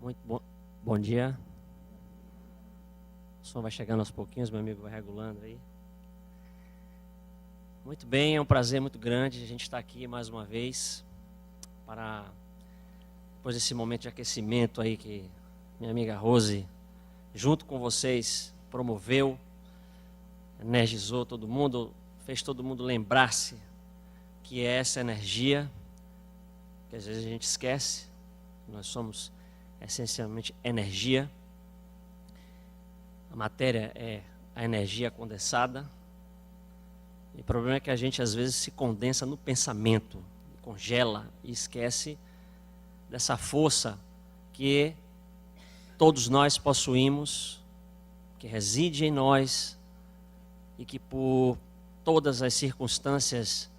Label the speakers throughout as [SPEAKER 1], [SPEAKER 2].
[SPEAKER 1] Muito bom dia. O som vai chegando aos pouquinhos, meu amigo vai regulando aí. Muito bem, é um prazer muito grande a gente estar aqui mais uma vez para, depois desse momento de aquecimento aí que minha amiga Rose, junto com vocês, promoveu, energizou todo mundo, fez todo mundo lembrar-se que é essa energia, que às vezes a gente esquece, nós somos essencialmente energia. A matéria é a energia condensada. E o problema é que a gente às vezes se condensa no pensamento, congela e esquece dessa força que todos nós possuímos, que reside em nós e que por todas as circunstâncias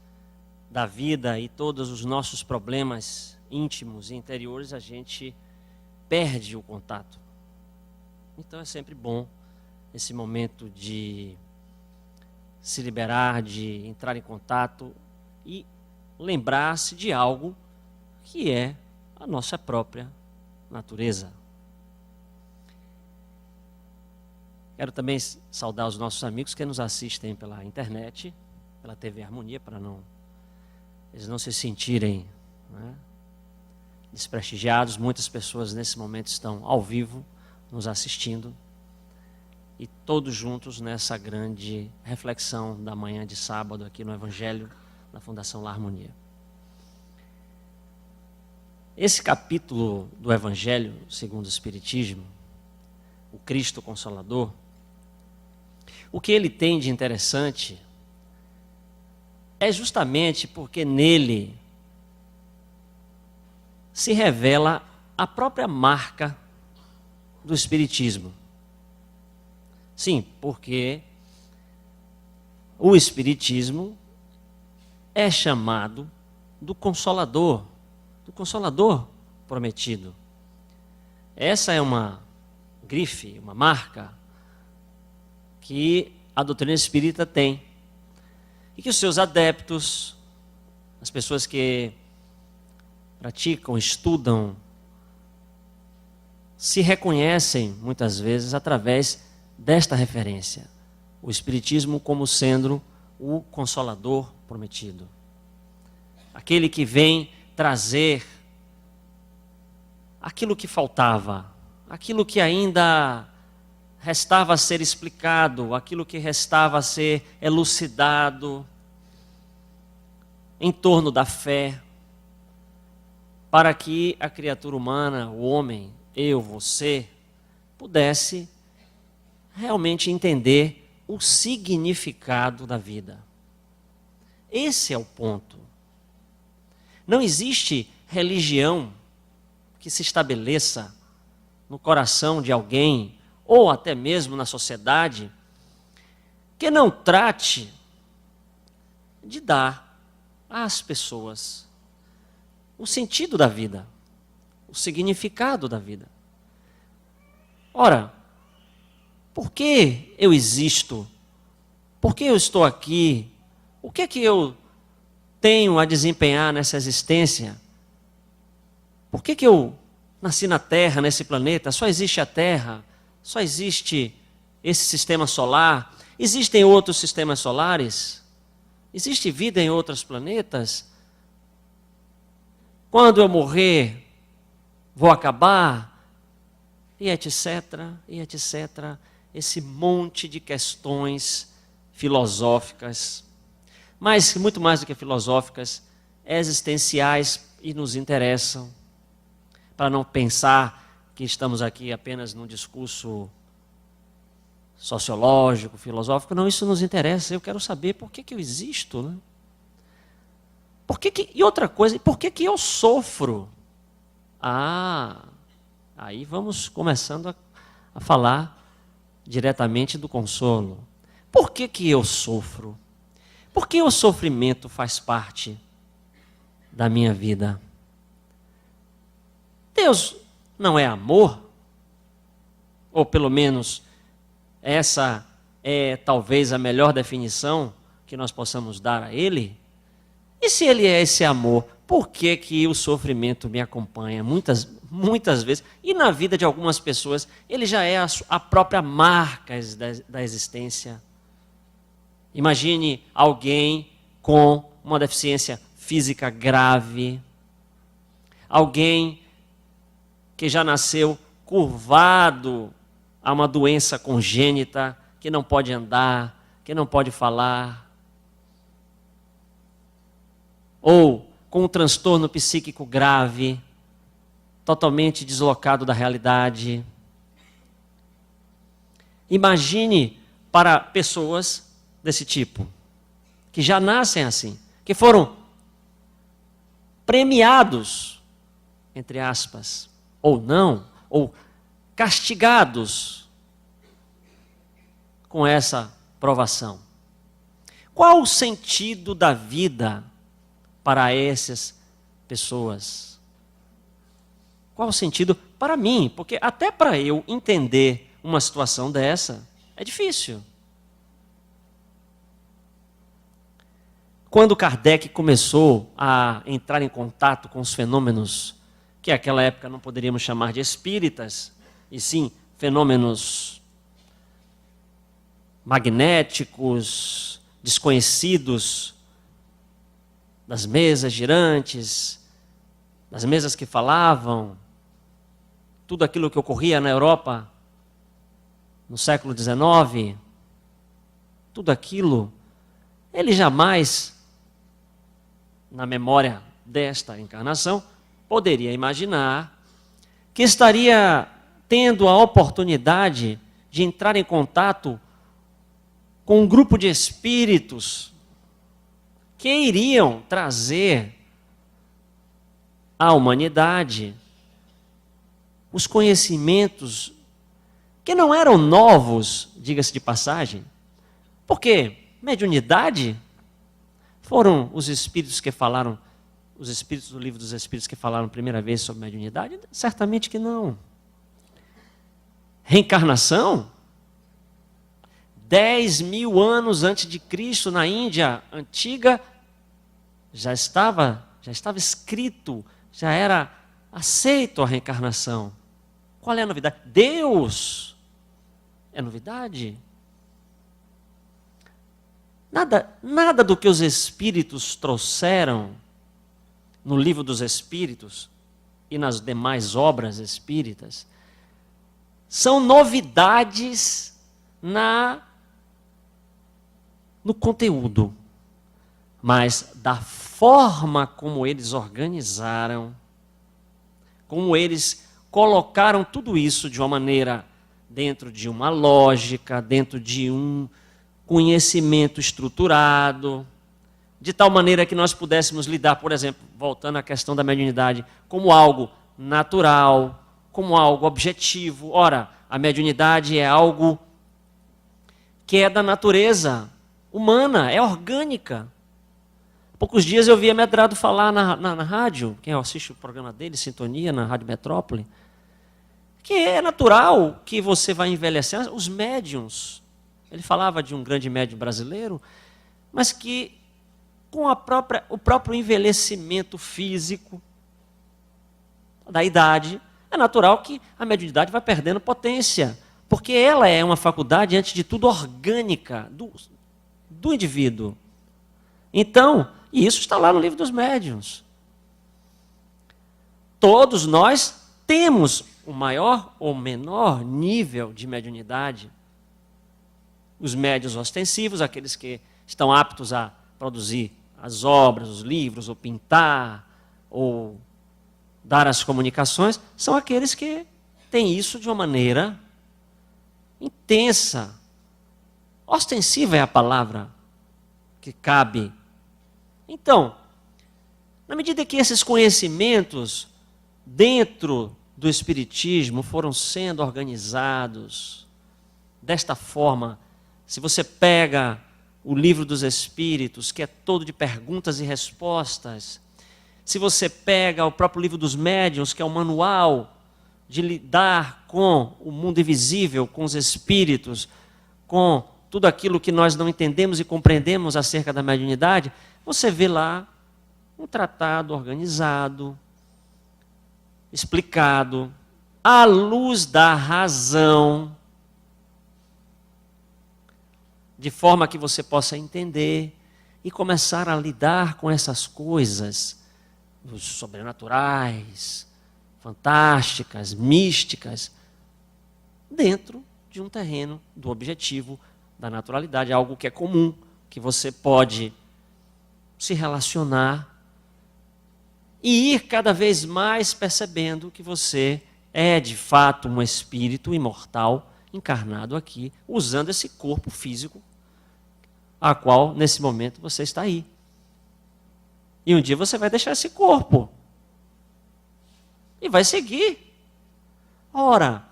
[SPEAKER 1] da vida e todos os nossos problemas íntimos e interiores a gente perde o contato. Então é sempre bom esse momento de se liberar, de entrar em contato e lembrar-se de algo que é a nossa própria natureza. Quero também saudar os nossos amigos que nos assistem pela internet, pela TV Harmonia, para eles não se sentirem, né, desprestigiados. Muitas pessoas nesse momento estão ao vivo nos assistindo e todos juntos nessa grande reflexão da manhã de sábado aqui no Evangelho da Fundação La Harmonia. Esse capítulo do Evangelho segundo o Espiritismo, o Cristo Consolador, o que ele tem de interessante é justamente porque nele se revela a própria marca do Espiritismo. Sim, porque o Espiritismo é chamado do Consolador prometido. Essa é uma grife, uma marca que a doutrina espírita tem. E que os seus adeptos, as pessoas que praticam, estudam, se reconhecem muitas vezes através desta referência. O Espiritismo como sendo o Consolador prometido. Aquele que vem trazer aquilo que faltava, aquilo que ainda restava a ser explicado, aquilo que restava a ser elucidado em torno da fé, para que a criatura humana, o homem, eu, você, pudesse realmente entender o significado da vida. Esse é o ponto. Não existe religião que se estabeleça no coração de alguém, ou até mesmo na sociedade, que não trate de dar às pessoas o sentido da vida, o significado da vida. Ora, por que eu existo? Por que eu estou aqui? O que é que eu tenho a desempenhar nessa existência? Por que eu nasci na Terra, nesse planeta? Só existe a Terra? Só existe esse sistema solar? Existem outros sistemas solares? Existe vida em outros planetas? Quando eu morrer, vou acabar? E etc, e etc. Esse monte de questões filosóficas, mas muito mais do que filosóficas, existenciais e nos interessam, para não pensar que estamos aqui apenas num discurso sociológico, filosófico. Não, isso nos interessa. Eu quero saber por que eu existo, né? E outra coisa, por que eu sofro? Aí vamos começando a falar diretamente do consolo. Por que eu sofro? Por que o sofrimento faz parte da minha vida? Deus não é amor? Ou pelo menos essa é talvez a melhor definição que nós possamos dar a Ele? E se ele é esse amor, por que que o sofrimento me acompanha muitas vezes? E na vida de algumas pessoas, ele já é a própria marca da existência. Imagine alguém com uma deficiência física grave, alguém que já nasceu curvado a uma doença congênita, que não pode andar, que não pode falar, ou com um transtorno psíquico grave, totalmente deslocado da realidade. Imagine para pessoas desse tipo, que já nascem assim, que foram premiados, entre aspas, ou não, ou castigados com essa provação. Qual o sentido da vida para essas pessoas? Qual o sentido para mim? Porque até para eu entender uma situação dessa, é difícil. Quando Kardec começou a entrar em contato com os fenômenos que naquela época não poderíamos chamar de espíritas, e sim fenômenos magnéticos, desconhecidos, das mesas girantes, das mesas que falavam, tudo aquilo que ocorria na Europa no século XIX, tudo aquilo, ele jamais, na memória desta encarnação, poderia imaginar que estaria tendo a oportunidade de entrar em contato com um grupo de espíritos que iriam trazer à humanidade os conhecimentos que não eram novos, diga-se de passagem, porque mediunidade foram os espíritos que falaram, os espíritos do Livro dos Espíritos que falaram a primeira vez sobre mediunidade? Certamente que não. Reencarnação? 10.000 anos antes de Cristo, na Índia antiga, já estava escrito, já era aceito a reencarnação. Qual é a novidade? Deus é novidade? Nada do que os Espíritos trouxeram no Livro dos Espíritos e nas demais obras espíritas são novidades no conteúdo, mas da forma como eles organizaram, como eles colocaram tudo isso de uma maneira dentro de uma lógica, dentro de um conhecimento estruturado, de tal maneira que nós pudéssemos lidar, por exemplo, voltando à questão da mediunidade, como algo natural, como algo objetivo. Ora, a mediunidade é algo que é da natureza humana, é orgânica. Há poucos dias eu vi a Medrado falar na rádio, quem assiste o programa dele, Sintonia, na Rádio Metrópole, que é natural que você vai envelhecendo. Os médiuns, ele falava de um grande médium brasileiro, mas que com o próprio envelhecimento físico da idade, é natural que a mediunidade vai perdendo potência, porque ela é uma faculdade, antes de tudo, orgânica do indivíduo. Então, e isso está lá no Livro dos Médiuns. Todos nós temos o maior ou menor nível de mediunidade. Os médiuns ostensivos, aqueles que estão aptos a produzir as obras, os livros, ou pintar, ou dar as comunicações, são aqueles que têm isso de uma maneira intensa. Ostensiva é a palavra que cabe. Então, na medida que esses conhecimentos dentro do Espiritismo foram sendo organizados desta forma, se você pega o Livro dos Espíritos, que é todo de perguntas e respostas, se você pega o próprio Livro dos Médiuns, que é o manual de lidar com o mundo invisível, com os espíritos, com tudo aquilo que nós não entendemos e compreendemos acerca da mediunidade, você vê lá um tratado organizado, explicado, à luz da razão, de forma que você possa entender e começar a lidar com essas coisas sobrenaturais, fantásticas, místicas, dentro de um terreno do objetivo da naturalidade, algo que é comum, que você pode se relacionar e ir cada vez mais percebendo que você é de fato um espírito imortal encarnado aqui, usando esse corpo físico, a qual nesse momento você está aí. E um dia você vai deixar esse corpo e vai seguir. Ora,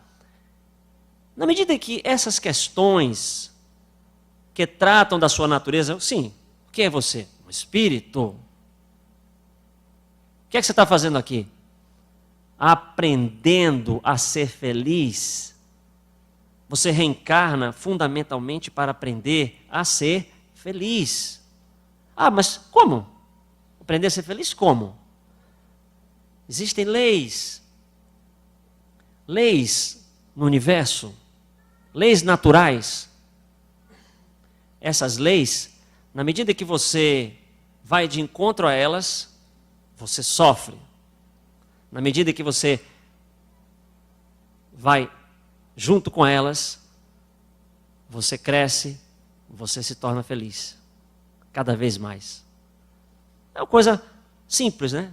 [SPEAKER 1] na medida que essas questões que tratam da sua natureza, sim, o que é você? Um espírito. O que é que você está fazendo aqui? Aprendendo a ser feliz. Você reencarna fundamentalmente para aprender a ser feliz. Ah, mas como? Aprender a ser feliz como? Existem leis. Leis no universo. Leis naturais. Essas leis, na medida que você vai de encontro a elas, você sofre. Na medida que você vai junto com elas, você cresce, você se torna feliz. Cada vez mais. É uma coisa simples, né?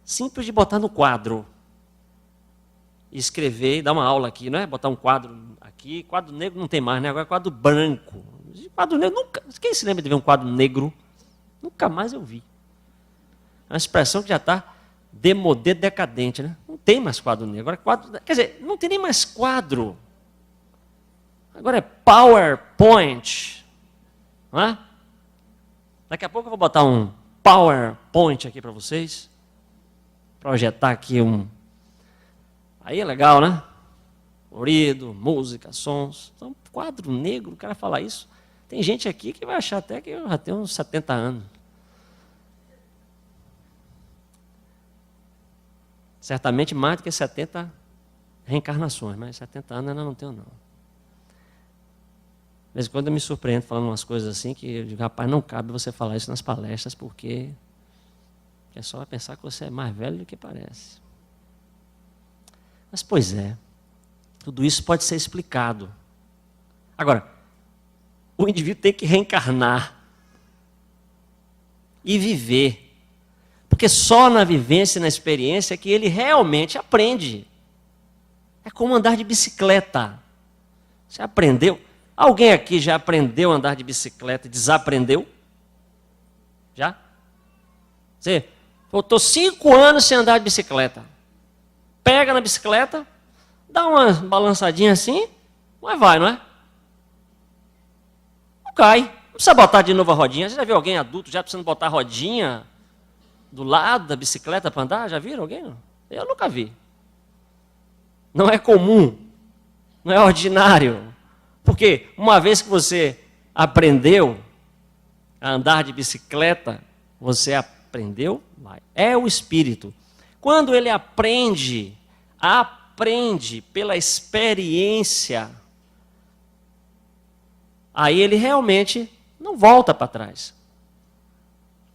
[SPEAKER 1] Simples de botar no quadro. Escrever e dar uma aula aqui, não é? Botar um quadro aqui. Quadro negro não tem mais, né? Agora é quadro branco. Quadro negro nunca. Quem se lembra de ver um quadro negro? Nunca mais eu vi. É uma expressão que já está demodê, decadente, né? Não tem mais quadro negro. Agora quadro. Quer dizer, não tem nem mais quadro. Agora é PowerPoint. Não é? Daqui a pouco eu vou botar um PowerPoint aqui para vocês. Projetar aqui um. Aí é legal, né? Colorido, música, sons. Então, quadro negro, o cara falar isso. Tem gente aqui que vai achar até que eu já tenho uns 70 anos. Certamente mais do que 70 reencarnações, mas 70 anos eu não tenho, não. De vez em quando eu me surpreendo falando umas coisas assim que eu digo, rapaz, não cabe você falar isso nas palestras, porque é só pensar que você é mais velho do que parece. Mas, pois é, tudo isso pode ser explicado. Agora, o indivíduo tem que reencarnar e viver. Porque só na vivência e na experiência é que ele realmente aprende. É como andar de bicicleta. Você aprendeu? Alguém aqui já aprendeu a andar de bicicleta e desaprendeu? Já? Você voltou 5 anos sem andar de bicicleta. Pega na bicicleta, dá uma balançadinha assim, mas vai, não é? Não cai. Não precisa botar de novo a rodinha. Você já viu alguém adulto já precisando botar a rodinha do lado da bicicleta para andar? Já viram alguém? Eu nunca vi. Não é comum. Não é ordinário. Porque uma vez que você aprendeu a andar de bicicleta, você aprendeu, vai. É o espírito. Quando ele aprende pela experiência, aí ele realmente não volta para trás.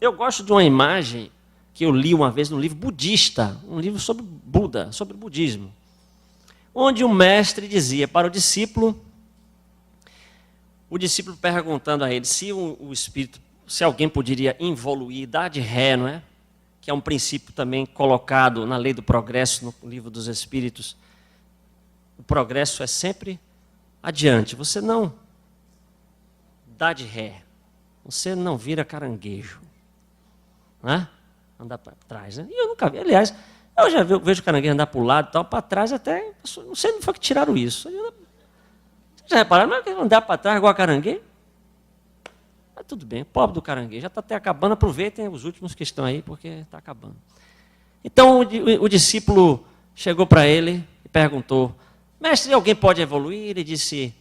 [SPEAKER 1] Eu gosto de uma imagem que eu li uma vez num livro budista, um livro sobre Buda, sobre o budismo, onde o mestre dizia para o discípulo perguntando a ele se o espírito, se alguém poderia evoluir, dar de ré, não é? Que é um princípio também colocado na lei do progresso, no livro dos Espíritos. O progresso é sempre adiante. Você não dá de ré. Você não vira caranguejo. Né? Andar para trás. Né? E eu nunca vi. Aliás, eu já vejo caranguejo andar para o lado e tal, para trás até. Não sei onde foi que tiraram isso. Vocês já repararam? Não é que andar para trás igual a caranguejo? Mas tudo bem, pobre do caranguejo, já está até acabando, aproveitem os últimos que estão aí, porque está acabando. Então o discípulo chegou para ele e perguntou, mestre, alguém pode evoluir? Ele disse,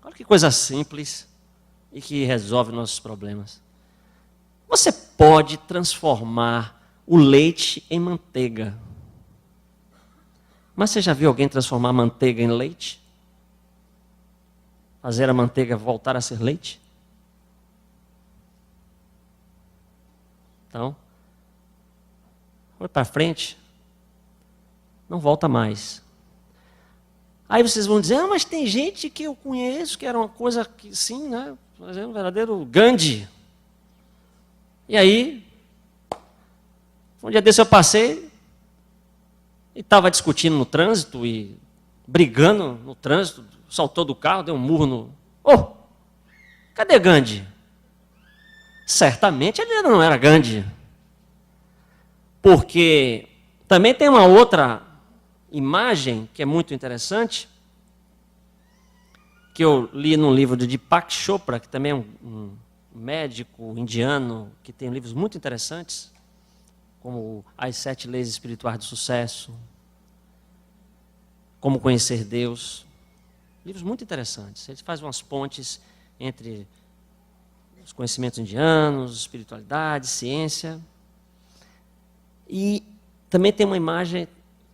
[SPEAKER 1] olha que coisa simples e que resolve nossos problemas. Você pode transformar o leite em manteiga. Mas você já viu alguém transformar manteiga em leite? Fazer a manteiga voltar a ser leite? Então, foi para frente, não volta mais. Aí vocês vão dizer, mas tem gente que eu conheço que era uma coisa que sim, né? Por exemplo, o verdadeiro Gandhi. E aí, um dia desse eu passei e estava discutindo no trânsito e brigando no trânsito, saltou do carro, deu um murro no... Cadê Gandhi? Certamente ele não era Gandhi. Porque também tem uma outra imagem que é muito interessante, que eu li num livro de Deepak Chopra, que também é um médico indiano, que tem livros muito interessantes, como As 7 Leis Espirituais do Sucesso, Como Conhecer Deus. Livros muito interessantes. Ele faz umas pontes entre os conhecimentos indianos, espiritualidade, ciência. E também tem uma imagem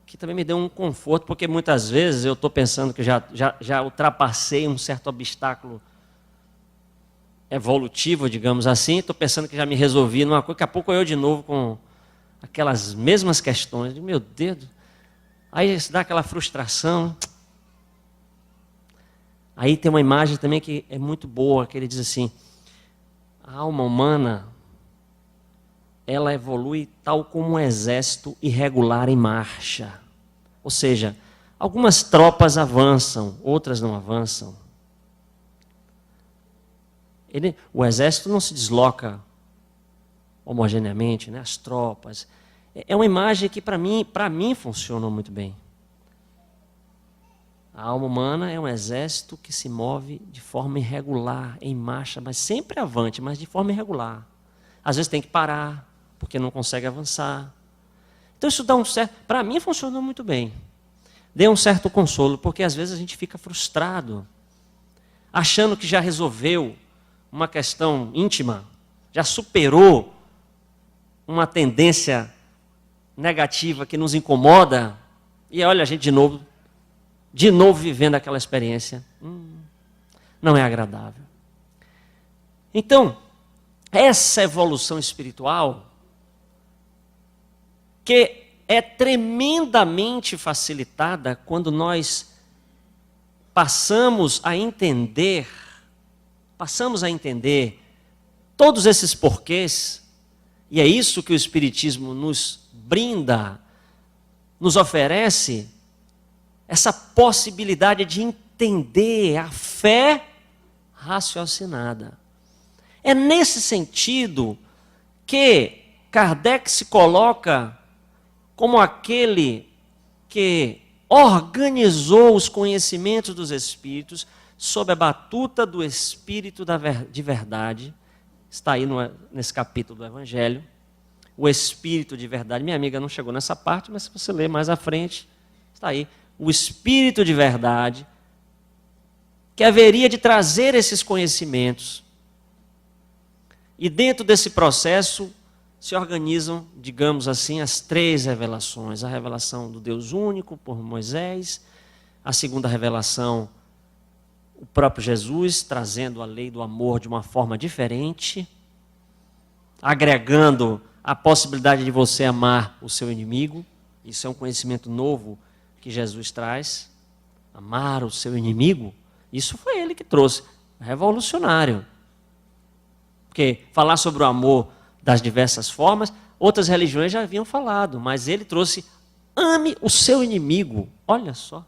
[SPEAKER 1] que também me deu um conforto, porque muitas vezes eu estou pensando que já ultrapassei um certo obstáculo evolutivo, digamos assim, estou pensando que já me resolvi numa coisa, daqui a pouco eu de novo com aquelas mesmas questões, meu Deus, aí se dá aquela frustração. Aí tem uma imagem também que é muito boa, que ele diz assim, a alma humana, ela evolui tal como um exército irregular em marcha. Ou seja, algumas tropas avançam, outras não avançam. O exército não se desloca homogeneamente, né? As tropas. É uma imagem que para mim funcionou muito bem. A alma humana é um exército que se move de forma irregular, em marcha, mas sempre avante, mas de forma irregular. Às vezes tem que parar, porque não consegue avançar. Então isso dá um certo... Para mim funcionou muito bem. Deu um certo consolo, porque às vezes a gente fica frustrado, achando que já resolveu uma questão íntima, já superou uma tendência negativa que nos incomoda, e olha a gente de novo vivendo aquela experiência. Não é agradável. Então, essa evolução espiritual, que é tremendamente facilitada quando nós passamos a entender todos esses porquês, e é isso que o Espiritismo nos brinda, nos oferece, essa possibilidade de entender a fé raciocinada. É nesse sentido que Kardec se coloca como aquele que organizou os conhecimentos dos Espíritos sob a batuta do Espírito de verdade. Está aí nesse capítulo do Evangelho. O Espírito de verdade. Minha amiga não chegou nessa parte, mas se você ler mais à frente, está aí. O Espírito de verdade, que haveria de trazer esses conhecimentos. E dentro desse processo se organizam, digamos assim, as 3 revelações. A revelação do Deus único por Moisés, a segunda revelação, o próprio Jesus trazendo a lei do amor de uma forma diferente, agregando a possibilidade de você amar o seu inimigo. Isso é um conhecimento novo que Jesus traz. Amar o seu inimigo, isso foi ele que trouxe, revolucionário. Porque falar sobre o amor das diversas formas, outras religiões já haviam falado, mas ele trouxe, ame o seu inimigo. Olha só.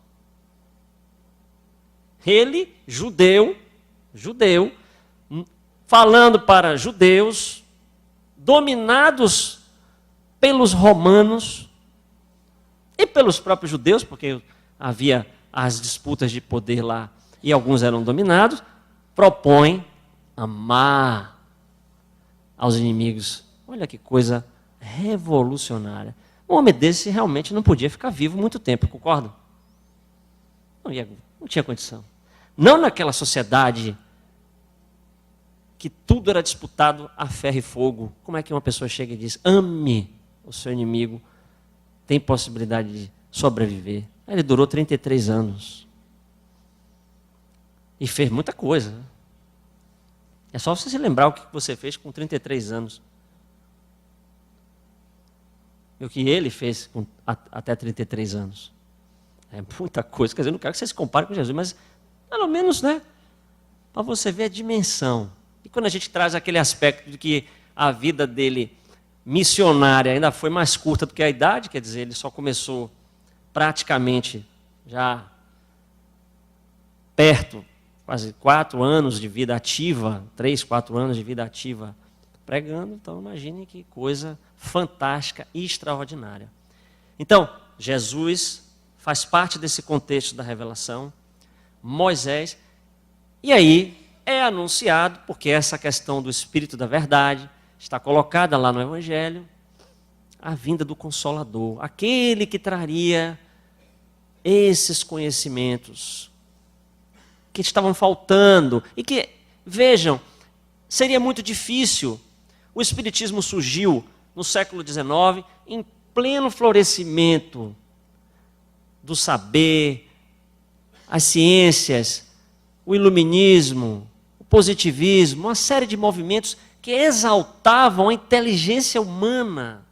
[SPEAKER 1] Ele, judeu, falando para judeus, dominados pelos romanos e pelos próprios judeus, porque havia as disputas de poder lá e alguns eram dominados, propõe amar aos inimigos. Olha que coisa revolucionária. Um homem desse realmente não podia ficar vivo muito tempo, concorda? Não tinha condição. Não naquela sociedade que tudo era disputado a ferro e fogo. Como é que uma pessoa chega e diz, ame o seu inimigo, tem possibilidade de sobreviver? Ele durou 33 anos. E fez muita coisa. É só você se lembrar o que você fez com 33 anos. E o que ele fez até 33 anos. É muita coisa. Quer dizer, eu não quero que você se compare com Jesus, mas pelo menos, né? Para você ver a dimensão. E quando a gente traz aquele aspecto de que a vida dele missionária ainda foi mais curta do que a idade, quer dizer, ele só começou praticamente já perto, quase 4 anos de vida ativa, 3, 4 anos de vida ativa pregando. Então imagine que coisa fantástica e extraordinária. Então, Jesus faz parte desse contexto da revelação, Moisés, e aí é anunciado, porque essa questão do Espírito da Verdade está colocada lá no Evangelho, a vinda do Consolador, aquele que traria esses conhecimentos que estavam faltando e que, vejam, seria muito difícil. O Espiritismo surgiu no século XIX, em pleno florescimento do saber, as ciências, o iluminismo, o positivismo, uma série de movimentos que exaltavam a inteligência humana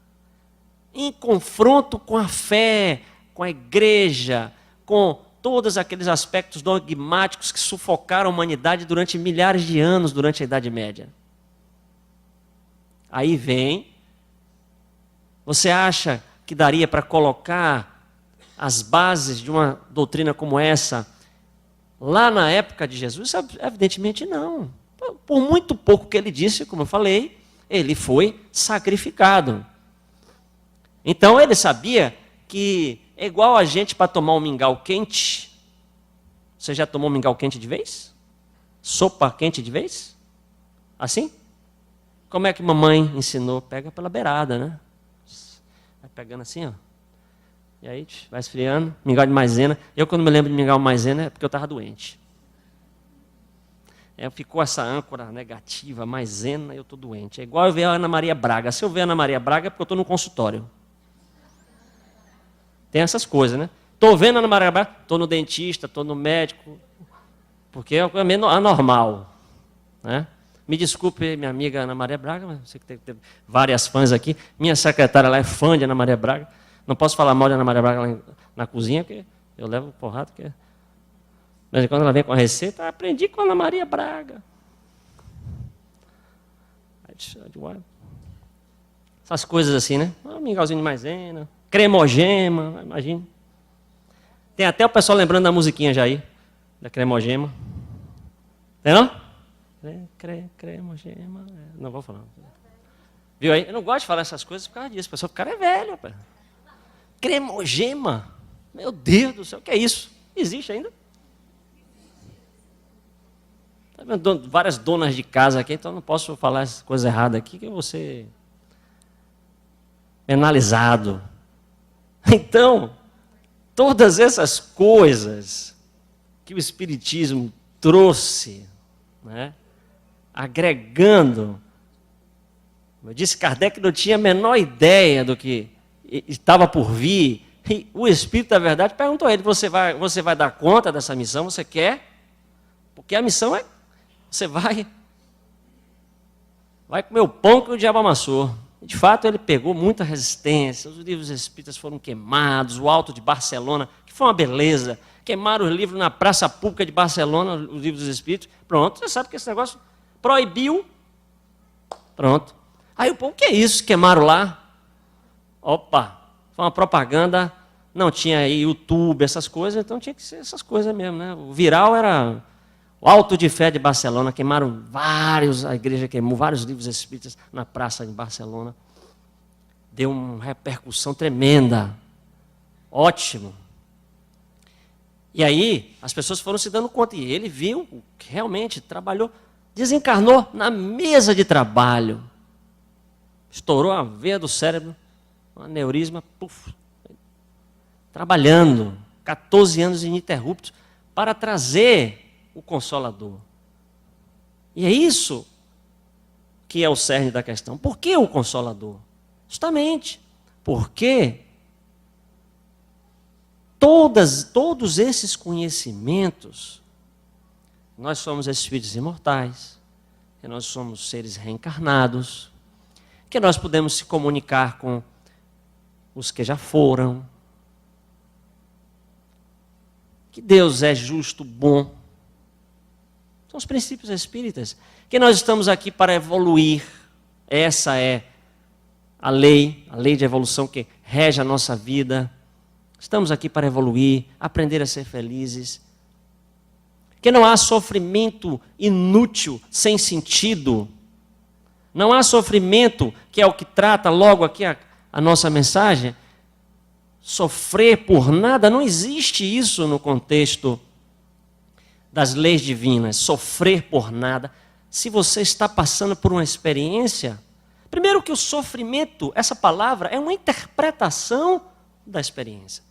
[SPEAKER 1] em confronto com a fé, com a igreja, com todos aqueles aspectos dogmáticos que sufocaram a humanidade durante milhares de anos, durante a Idade Média. Aí vem, você acha que daria para colocar as bases de uma doutrina como essa lá na época de Jesus? Evidentemente não. Por muito pouco que ele disse, como eu falei, ele foi sacrificado. Então ele sabia que é igual a gente para tomar um mingau quente. Você já tomou mingau quente de vez? Sopa quente de vez? Assim? Como é que mamãe ensinou? Pega pela beirada, né? Vai pegando assim, ó. E aí vai esfriando, mingau de maisena. Eu, quando me lembro de mingau de maisena, é porque eu estava doente. Ficou essa âncora negativa, maisena, eu estou doente. É igual eu ver a Ana Maria Braga. Se eu ver a Ana Maria Braga, é porque eu estou no consultório. Tem essas coisas, né? Estou vendo a Ana Maria Braga, estou no dentista, estou no médico, porque é meio anormal, né? Me desculpe, minha amiga Ana Maria Braga, mas sei que tem várias fãs aqui. Minha secretária lá é fã de Ana Maria Braga. Não posso falar mal de Ana Maria Braga lá na cozinha, porque eu levo porrada. Mas quando ela vem com a receita, aprendi com a Ana Maria Braga. Essas coisas assim, né? Um mingauzinho de maisena, cremogema, imagina. Tem até o pessoal lembrando da musiquinha já aí, da cremogema. Tem não? Cremogema. Não vou falar. Viu aí? Eu não gosto de falar essas coisas por causa disso. O pessoal, o cara é velho, rapaz. Cremogema? Meu Deus do céu, o que é isso? Existe ainda? Tá vendo várias donas de casa aqui, então não posso falar essas coisas erradas aqui, que eu vou ser penalizado. Então, todas essas coisas que o Espiritismo trouxe, né, agregando, como eu disse, Kardec não tinha a menor ideia do que estava por vir. E o Espírito da Verdade perguntou a ele, você vai dar conta dessa missão? Você quer? Porque a missão é, você vai comer o pão que o diabo amassou. De fato, ele pegou muita resistência, os livros espíritas foram queimados, o Alto de Barcelona, que foi uma beleza, queimaram os livros na praça pública de Barcelona, os livros espíritos, pronto, você sabe que esse negócio proibiu, pronto. Aí o povo, o que é isso? Queimaram lá? Opa, foi uma propaganda, não tinha aí YouTube, essas coisas, então tinha que ser essas coisas mesmo, né? O viral era o Alto de Fé de Barcelona, queimaram a igreja queimou vários livros espíritas na praça de Barcelona. Deu uma repercussão tremenda. Ótimo. E aí, as pessoas foram se dando conta, e ele viu que realmente trabalhou, desencarnou na mesa de trabalho. Estourou a veia do cérebro, um aneurisma, puf, trabalhando, 14 anos ininterruptos, para trazer o Consolador. E é isso que é o cerne da questão. Por que o Consolador? Justamente porque todos esses conhecimentos, nós somos espíritos imortais, que nós somos seres reencarnados, que nós podemos se comunicar com os que já foram, que Deus é justo, bom. São os princípios espíritas, que nós estamos aqui para evoluir. Essa é a lei de evolução que rege a nossa vida. Estamos aqui para evoluir, aprender a ser felizes. Que não há sofrimento inútil, sem sentido. Não há sofrimento, que é o que trata logo aqui a nossa mensagem. Sofrer por nada, não existe isso no contexto das leis divinas. Sofrer por nada. Se você está passando por uma experiência, primeiro que o sofrimento, essa palavra, é uma interpretação da experiência.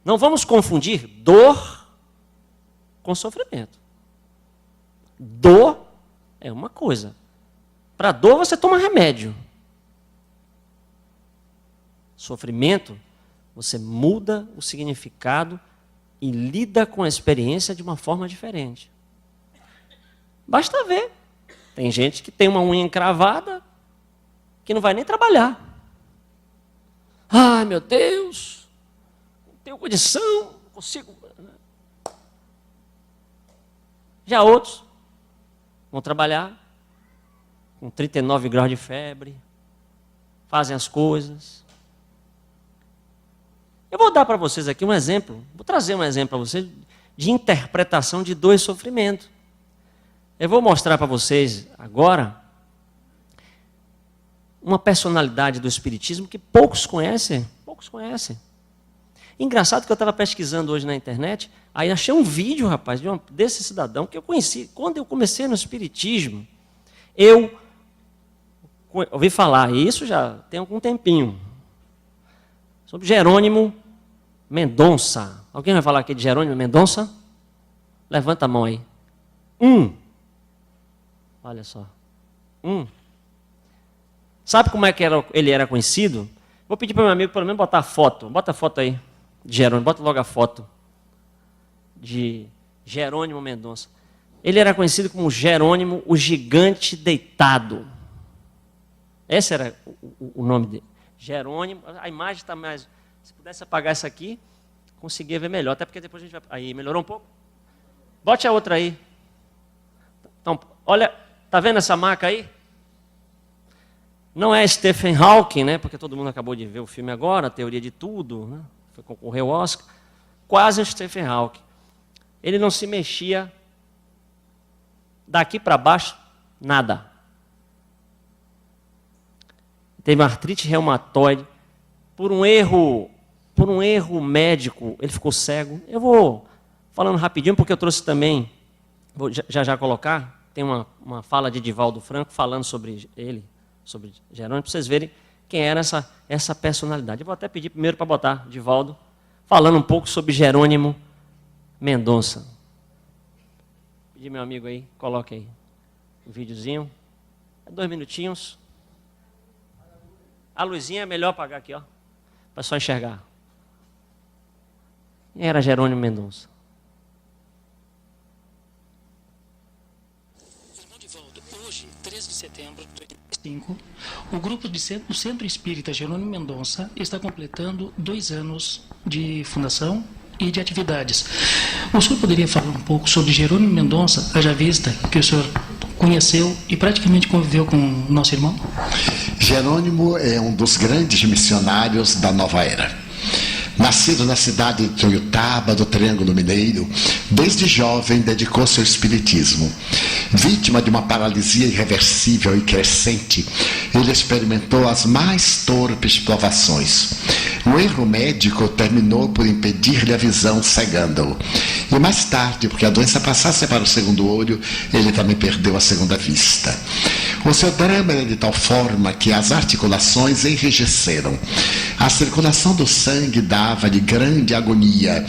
[SPEAKER 1] Não vamos confundir dor com sofrimento. Dor é uma coisa. Para dor você toma remédio. Sofrimento, você muda o significado e lida com a experiência de uma forma diferente. Basta ver. Tem gente que tem uma unha encravada que não vai nem trabalhar. Ai, meu Deus, não tenho condição, não consigo. Já outros vão trabalhar com 39 graus de febre, fazem as coisas. Eu vou dar para vocês aqui um exemplo, vou trazer um exemplo para vocês de interpretação de dois sofrimentos. Eu vou mostrar para vocês agora uma personalidade do Espiritismo que poucos conhecem. Engraçado que eu estava pesquisando hoje na internet, aí achei um vídeo, rapaz, desse cidadão que eu conheci. Quando eu comecei no Espiritismo, eu ouvi falar, e isso já tem algum tempinho, sobre Jerônimo Mendonça. Alguém vai falar aqui de Jerônimo Mendonça? Levanta a mão aí. Olha só. Sabe como é que ele era conhecido? Vou pedir para meu amigo pelo menos botar a foto. Bota a foto aí de Jerônimo. Bota logo a foto de Jerônimo Mendonça. Ele era conhecido como Jerônimo, o gigante deitado. Esse era o nome dele. Jerônimo. A imagem está mais... Se pudesse apagar essa aqui, conseguia ver melhor. Até porque depois a gente vai... Aí, melhorou um pouco? Bote a outra aí. Então, olha... Está vendo essa marca aí? Não é Stephen Hawking, né? Porque todo mundo acabou de ver o filme agora, a Teoria de Tudo, né? Foi concorrer ao Oscar. Quase o Stephen Hawking. Ele não se mexia daqui para baixo, nada. Teve uma artrite reumatoide. Por um erro médico, ele ficou cego. Eu vou falando rapidinho, porque eu trouxe também, vou já colocar... Tem uma fala de Divaldo Franco falando sobre ele, sobre Jerônimo, para vocês verem quem era essa personalidade. Eu vou até pedir primeiro para botar Divaldo, falando um pouco sobre Jerônimo Mendonça. Pedir meu amigo aí, coloque aí o videozinho. 2 minutinhos. A luzinha é melhor apagar aqui, ó, para só enxergar. Quem era Jerônimo Mendonça?
[SPEAKER 2] Hoje, 3 de setembro de 2005, o grupo do Centro Espírita Jerônimo Mendonça está completando 2 anos de fundação e de atividades. O senhor poderia falar um pouco sobre Jerônimo Mendonça, haja vista que o senhor conheceu e praticamente conviveu com o nosso irmão?
[SPEAKER 3] Jerônimo é um dos grandes missionários da nova era. Nascido na cidade de Toiutaba, do Triângulo Mineiro, desde jovem dedicou-se ao espiritismo. Vítima de uma paralisia irreversível e crescente, ele experimentou as mais torpes provações. Um erro médico terminou por impedir-lhe a visão, cegando-o. E mais tarde, porque a doença passasse para o segundo olho, ele também perdeu a segunda vista. O seu drama era de tal forma que as articulações enrijeceram. A circulação do sangue dava-lhe grande agonia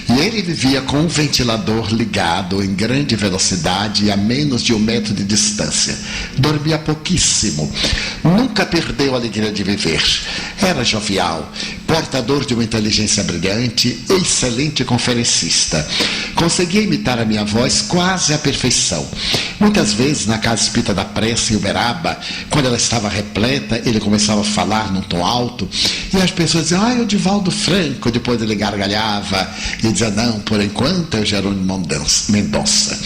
[SPEAKER 3] e ele vivia com um ventilador ligado em grande velocidade e a menos de 1 metro de distância. Dormia pouquíssimo. Nunca perdeu a alegria de viver. Era jovial, portador de uma inteligência brilhante, excelente conferencista. Conseguia imitar a minha voz quase à perfeição. Muitas vezes, na Casa Espírita da Prece, em Uberaba, quando ela estava repleta, ele começava a falar num tom alto, e as pessoas diziam, o Divaldo Franco, depois ele gargalhava, e dizia, não, por enquanto é o Jerônimo Mendonça.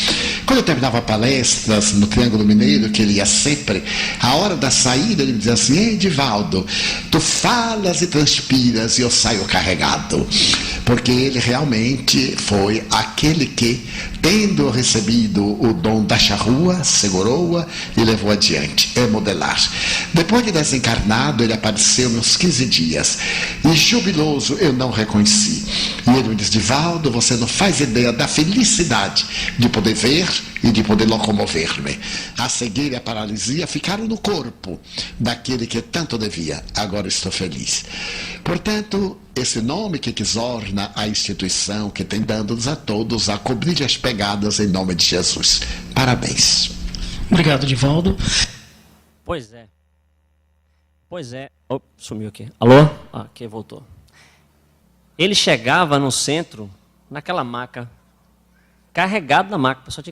[SPEAKER 3] Quando eu terminava palestras no Triângulo Mineiro, que ele ia sempre, a hora da saída ele me dizia assim, ei, Divaldo, tu falas e transpiras e eu saio carregado. Porque ele realmente foi aquele que, tendo recebido o dom da charrua, segurou-a e levou adiante. É modelar. Depois de desencarnado, ele apareceu uns 15 dias. E jubiloso, eu não reconheci. E ele me disse, Divaldo, você não faz ideia da felicidade de poder ver e de poder locomover-me. A cegueira e a paralisia ficaram no corpo daquele que tanto devia. Agora estou feliz. Portanto, esse nome que exorna a instituição que tem dando-nos a todos a cobrir as pegadas em nome de Jesus. Parabéns.
[SPEAKER 2] Obrigado, Divaldo.
[SPEAKER 1] Pois é. Pois é. Oh, sumiu aqui. Alô? Aqui, voltou. Ele chegava no centro, naquela maca, carregado na maca. O pessoal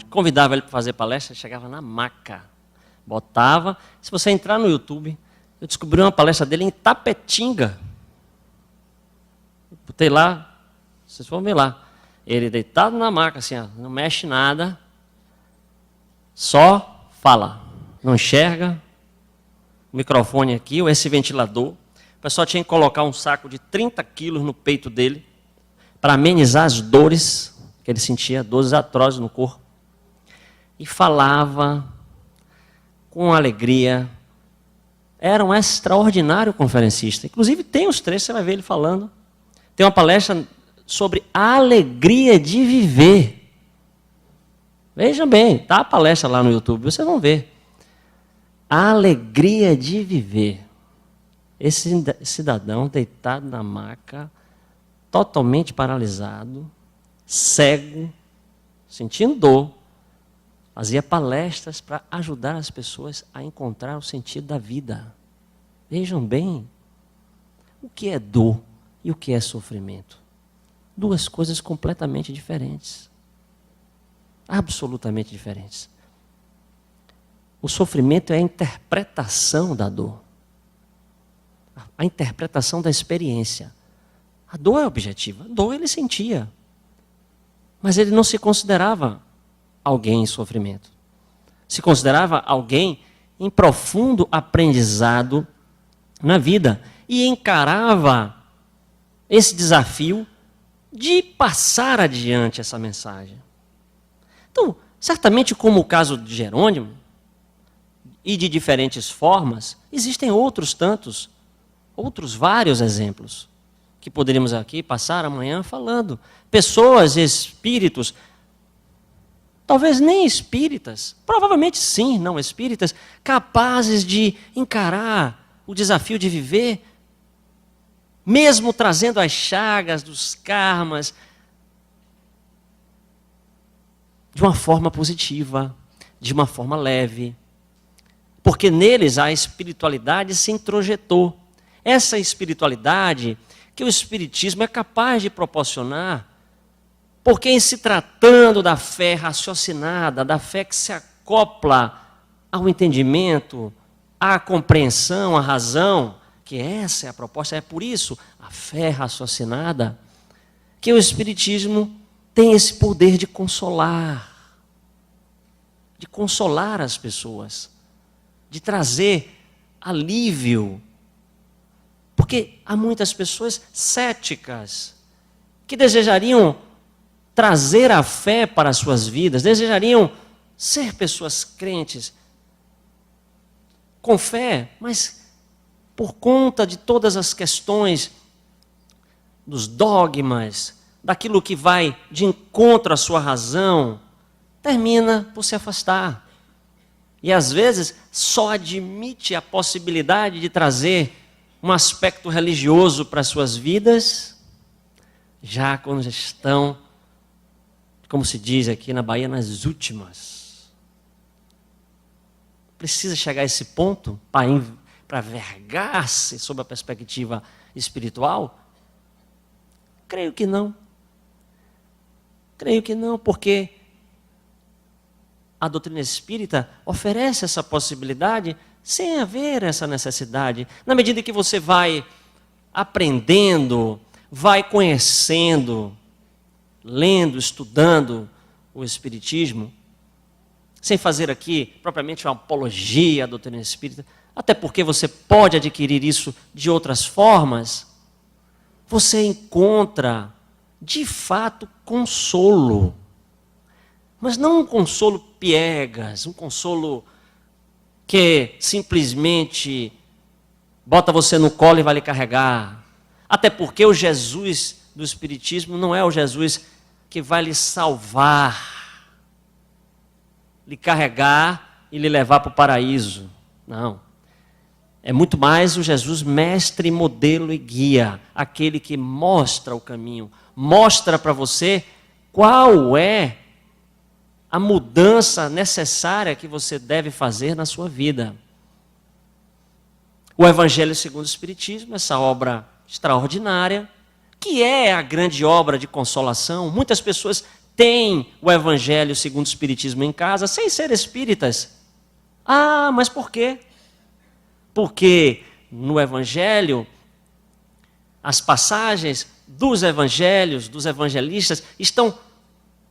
[SPEAKER 1] convidava ele para fazer palestra, ele chegava na maca. Botava. Se você entrar no YouTube, eu descobri uma palestra dele em Tapetinga. Botei lá, vocês vão ver lá. Ele deitado na maca, assim, ó, não mexe nada, só fala. Não enxerga. O microfone aqui, esse ventilador. O pessoal tinha que colocar um saco de 30 quilos no peito dele para amenizar as dores que ele sentia, dores atrozes no corpo. E falava com alegria. Era um extraordinário conferencista. Inclusive tem os trechos, você vai ver ele falando. Tem uma palestra sobre a alegria de viver. Vejam bem, está a palestra lá no YouTube, vocês vão ver. A alegria de viver. Esse cidadão deitado na maca, totalmente paralisado, cego, sentindo dor, fazia palestras para ajudar as pessoas a encontrar o sentido da vida. Vejam bem, o que é dor e o que é sofrimento? Duas coisas completamente diferentes. Absolutamente diferentes. O sofrimento é a interpretação da dor. A interpretação da experiência. A dor é objetiva. A dor ele sentia. Mas ele não se considerava alguém em sofrimento. Se considerava alguém em profundo aprendizado na vida. E encarava esse desafio de passar adiante essa mensagem. Então, certamente como o caso de Jerônimo, e de diferentes formas, existem outros tantos, outros vários exemplos, que poderíamos aqui passar amanhã falando. Pessoas, espíritos, talvez nem espíritas, provavelmente sim, não espíritas, capazes de encarar o desafio de viver, mesmo trazendo as chagas dos karmas, de uma forma positiva, de uma forma leve. Porque neles a espiritualidade se introjetou. Essa espiritualidade que o Espiritismo é capaz de proporcionar, porque em se tratando da fé raciocinada, da fé que se acopla ao entendimento, à compreensão, à razão, que essa é a proposta, é por isso a fé raciocinada, que o Espiritismo tem esse poder de consolar as pessoas, de trazer alívio. Porque há muitas pessoas céticas que desejariam trazer a fé para as suas vidas, desejariam ser pessoas crentes com fé, mas por conta de todas as questões dos dogmas, daquilo que vai de encontro à sua razão, termina por se afastar. E às vezes só admite a possibilidade de trazer um aspecto religioso para as suas vidas, já quando já estão, como se diz aqui na Bahia, nas últimas. Precisa chegar a esse ponto para vergar-se sob a perspectiva espiritual? Creio que não. Creio que não, porque a doutrina espírita oferece essa possibilidade sem haver essa necessidade. Na medida que você vai aprendendo, vai conhecendo, lendo, estudando o Espiritismo, sem fazer aqui propriamente uma apologia à doutrina espírita, até porque você pode adquirir isso de outras formas, você encontra, de fato, consolo. Mas não um consolo piegas, um consolo que simplesmente bota você no colo e vai lhe carregar. Até porque o Jesus do Espiritismo não é o Jesus que vai lhe salvar, lhe carregar e lhe levar para o paraíso. Não. É muito mais o Jesus mestre, modelo e guia, aquele que mostra o caminho, mostra para você qual é a mudança necessária que você deve fazer na sua vida. O Evangelho segundo o Espiritismo, essa obra extraordinária, que é a grande obra de consolação. Muitas pessoas têm o Evangelho segundo o Espiritismo em casa, sem ser espíritas. Ah, mas por quê? Porque no Evangelho, as passagens dos evangelhos, dos evangelistas, estão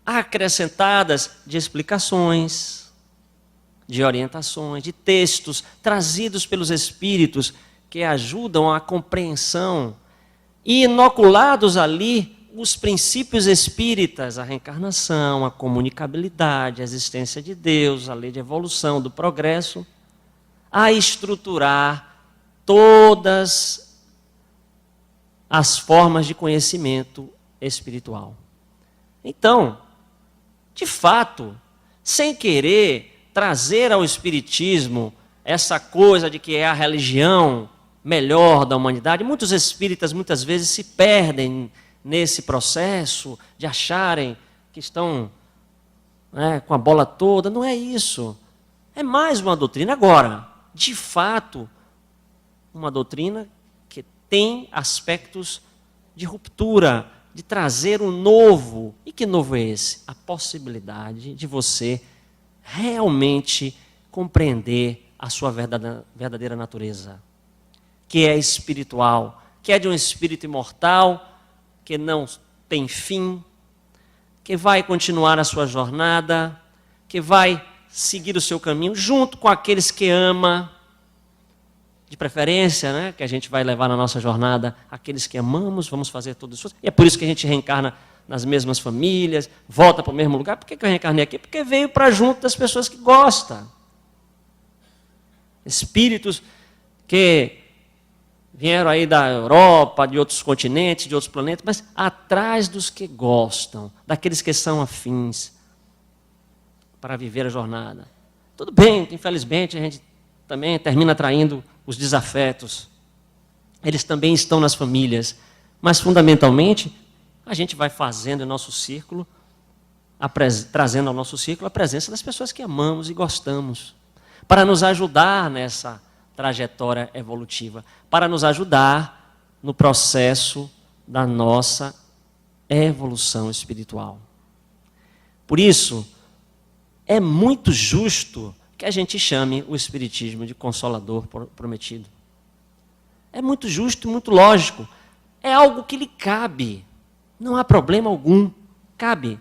[SPEAKER 1] acrescentadas de explicações, de orientações, de textos trazidos pelos Espíritos que ajudam à compreensão e inoculados ali os princípios espíritas, a reencarnação, a comunicabilidade, a existência de Deus, a lei de evolução, do progresso, a estruturar todas as formas de conhecimento espiritual. Então, de fato, sem querer trazer ao Espiritismo essa coisa de que é a religião melhor da humanidade, muitos espíritas muitas vezes se perdem nesse processo de acharem que estão com a bola toda. Não é isso. É mais uma doutrina. Agora, de fato, uma doutrina que tem aspectos de ruptura, de trazer um novo. E que novo é esse? A possibilidade de você realmente compreender a sua verdadeira natureza, que é espiritual, que é de um espírito imortal, que não tem fim, que vai continuar a sua jornada, que vai seguir o seu caminho junto com aqueles que ama, de preferência, que a gente vai levar na nossa jornada, aqueles que amamos, vamos fazer tudo isso. E é por isso que a gente reencarna nas mesmas famílias, volta para o mesmo lugar. Por que eu reencarnei aqui? Porque veio para junto das pessoas que gostam. Espíritos que vieram aí da Europa, de outros continentes, de outros planetas, mas atrás dos que gostam, daqueles que são afins para viver a jornada. Tudo bem, infelizmente a gente também termina atraindo os desafetos. Eles também estão nas famílias, mas fundamentalmente a gente vai fazendo em nosso círculo, trazendo ao nosso círculo a presença das pessoas que amamos e gostamos, para nos ajudar nessa trajetória evolutiva, para nos ajudar no processo da nossa evolução espiritual. Por isso, é muito justo que a gente chame o Espiritismo de Consolador Prometido. É muito justo e muito lógico. É algo que lhe cabe. Não há problema algum. Cabe.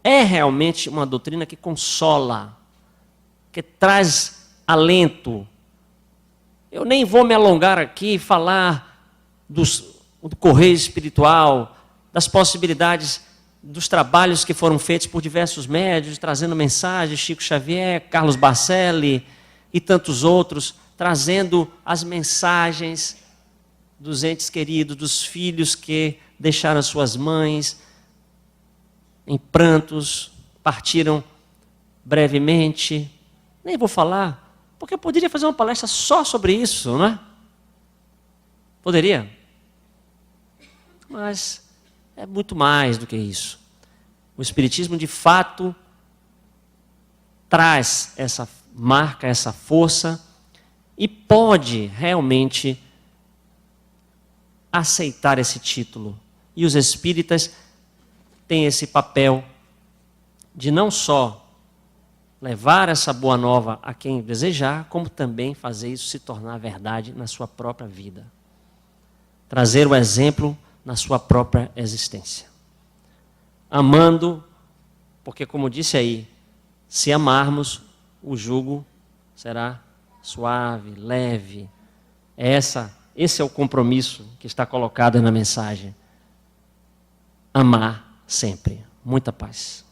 [SPEAKER 1] É realmente uma doutrina que consola, que traz alento. Eu nem vou me alongar aqui e falar do correio espiritual, das possibilidades dos trabalhos que foram feitos por diversos médiuns, trazendo mensagens, Chico Xavier, Carlos Bacelli e tantos outros, trazendo as mensagens dos entes queridos, dos filhos que deixaram suas mães em prantos, partiram brevemente. Nem vou falar, porque eu poderia fazer uma palestra só sobre isso, não é? Poderia? Mas é muito mais do que isso. O Espiritismo, de fato, traz essa marca, essa força e pode realmente aceitar esse título. E os espíritas têm esse papel de não só levar essa boa nova a quem desejar, como também fazer isso se tornar verdade na sua própria vida. Trazer o exemplo na sua própria existência. Amando, porque como disse aí, se amarmos, o jugo será suave, leve. Esse é o compromisso que está colocado na mensagem. Amar sempre. Muita paz.